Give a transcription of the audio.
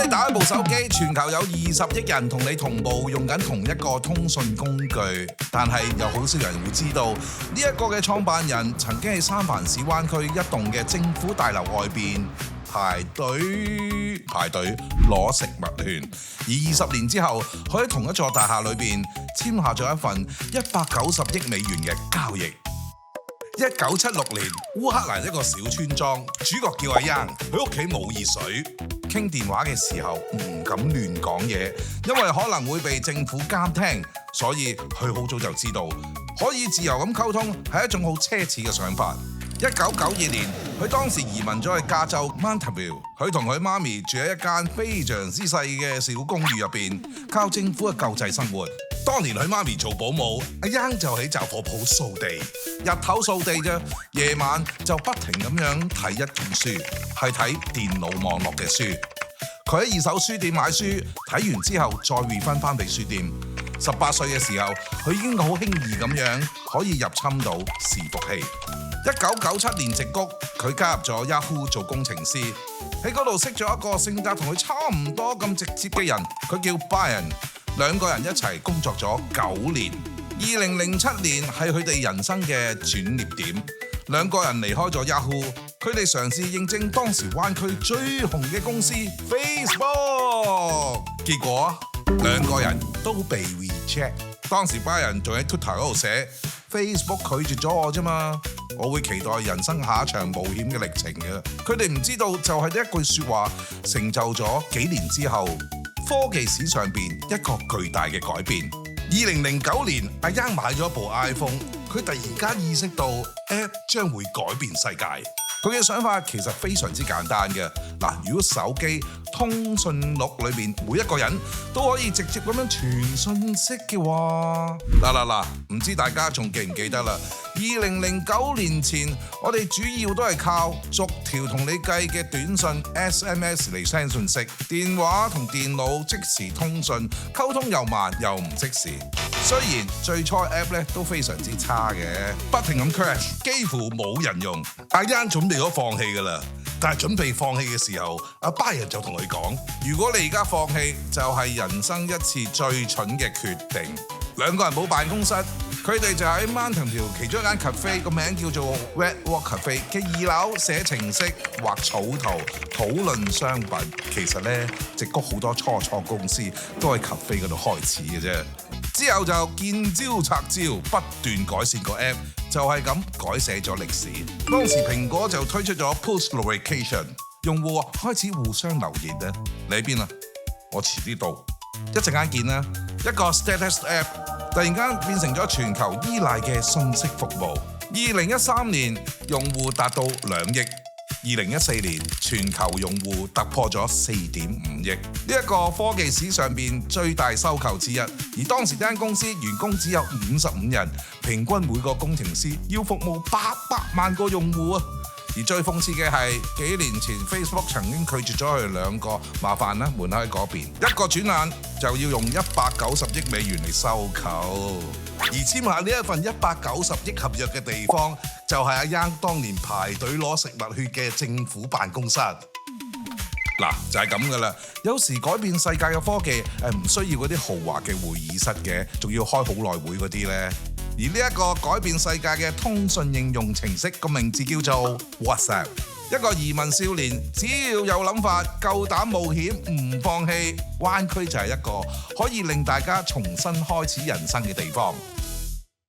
你打一部手機，全球有20億人同你同步用緊同一個通訊工具，但係有好少人會知道呢一個嘅創辦人曾經喺三藩市灣區一棟嘅政府大樓外邊排隊攞食物券，而20年之後，佢喺同一座大廈裏邊簽下咗一份190億美元嘅交易。1976年，烏克蘭一個小村莊，主角叫阿 Young， 佢屋企冇熱水，傾電話嘅時候唔敢亂講嘢，因為可能會被政府監聽，所以佢好早就知道可以自由咁溝通係一種好奢侈嘅想法。1992年，佢當時移民咗去加州 Mountainville， 佢同佢媽咪住喺一間非常之細嘅小公寓入邊，靠政府嘅救濟生活。當年佢媽咪做保姆，阿 Young 就喺雜貨鋪掃地，日頭掃地啫，夜晚就不停咁樣睇一本書，係睇電腦網絡嘅書。佢喺二手書店買書，睇完之後再 refund 翻俾書店。18歲嘅時候，佢已經好輕易咁樣可以入侵到伺服器。1997年矽谷，佢加入咗 Yahoo 做工程師，喺嗰度識咗一個性格同佢差唔多咁直接嘅人，佢叫 Brian， 兩個人一齊工作咗9年。2007年係佢哋人生嘅轉捩點，兩個人離開咗 Yahoo， 佢哋嘗試應徵當時灣區最紅嘅公司 Facebook， 結果兩個人都被 reject。當時 Brian 仲喺 Twitter 嗰度寫 Facebook 拒絕咗我啫嘛，我會期待人生下一場冒險嘅歷程嘅。佢哋唔知道就係呢一句説話成就咗幾年之後科技史上邊一個巨大嘅改變。2009年，阿 Young 買咗一部 iPhone， 佢突然間意識到 App 將會改變世界。佢嘅想法其實非常之簡單嘅。嗱，如果手機通訊錄裏邊每一個人都可以直接咁樣傳訊息嘅話，唔知大家仲記唔記得啦？2009年前，我哋主要都係靠逐條同你計嘅短信 SMS 嚟 send 訊息，電話同電腦即時通訊，溝通又慢又唔即時。雖然最初 app 咧都非常之差嘅，不停咁 crash， 幾乎冇人用。阿 Young 準備咗放棄㗎啦，但係準備放棄嘅時候，阿 Brian 就同佢講：如果你而家放棄，就係人生一次最蠢嘅決定。兩個人冇辦公室，佢哋就喺 Mountainville 其中一間 cafe， 個名叫做 Red Rock Cafe 嘅2樓寫程式、畫草圖、討論商品。其實呢，矽谷好多初創公司都喺 cafe 嗰度開始嘅啫。之後就見招拆招，不斷改善個 app， 就係咁改寫咗歷史。當時蘋果就推出咗 Push Notification， 用戶開始互相留言咧，你喺邊啊？我遲啲到，一陣間見啦。一個 Status App 突然間變成咗全球依賴嘅信息服務。2013年用戶達到2億。2014年全球用戶突破咗4.5億，呢一個科技史上邊最大收購之一。而當時間公司員工只有55人，平均每個工程師要服務800萬個用戶啊！而最諷刺嘅係，幾年前 Facebook 曾經拒絕咗佢哋兩個，麻煩啦，門口喺嗰邊，一個轉眼就要用190億美元嚟收購。而簽下呢一份190億合約嘅地方，就係阿 Young 當年排隊攞食物券嘅政府辦公室。嗱，就係咁噶啦。有時改變世界嘅科技唔需要嗰啲豪華嘅會議室嘅，仲要開好耐會嗰啲呢。而呢一個改變世界嘅通訊應用程式個名字叫做 WhatsApp。一個移民少年，只要有諗法，夠膽冒險，唔放棄，灣區就係一個可以令大家重新開始人生嘅地方。